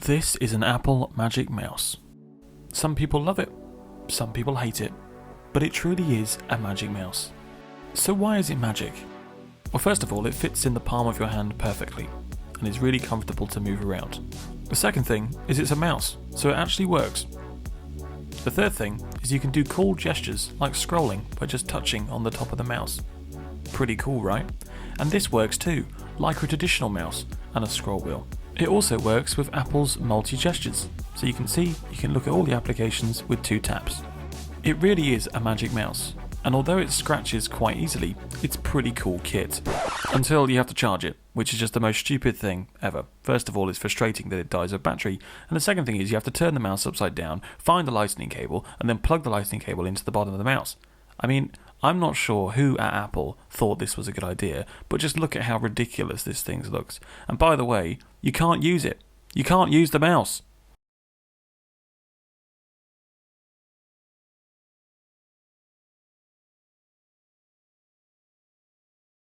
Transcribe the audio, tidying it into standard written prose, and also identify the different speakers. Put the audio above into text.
Speaker 1: This is an Apple Magic Mouse. Some people love it, some people hate it, but it truly is a magic mouse. So why is it magic? Well, first of all, it fits in the palm of your hand perfectly, and is really comfortable to move around. The second thing is it's a mouse, so it actually works. The third thing is you can do cool gestures like scrolling by just touching on the top of the mouse. Pretty cool, right? And this works too, like a traditional mouse and a scroll wheel. It also works with Apple's multi-gestures, so you can look at all the applications with 2 taps. It really is a magic mouse, and although it scratches quite easily, it's pretty cool kit. Until you have to charge it, which is just the most stupid thing ever. First of all, it's frustrating that it dies of battery, and the second thing is you have to turn the mouse upside down, find the lightning cable, and then plug the lightning cable into the bottom of the mouse. I mean, I'm not sure who at Apple thought this was a good idea, but just look at how ridiculous this thing looks. And by the way, you can't use it. You can't use the mouse.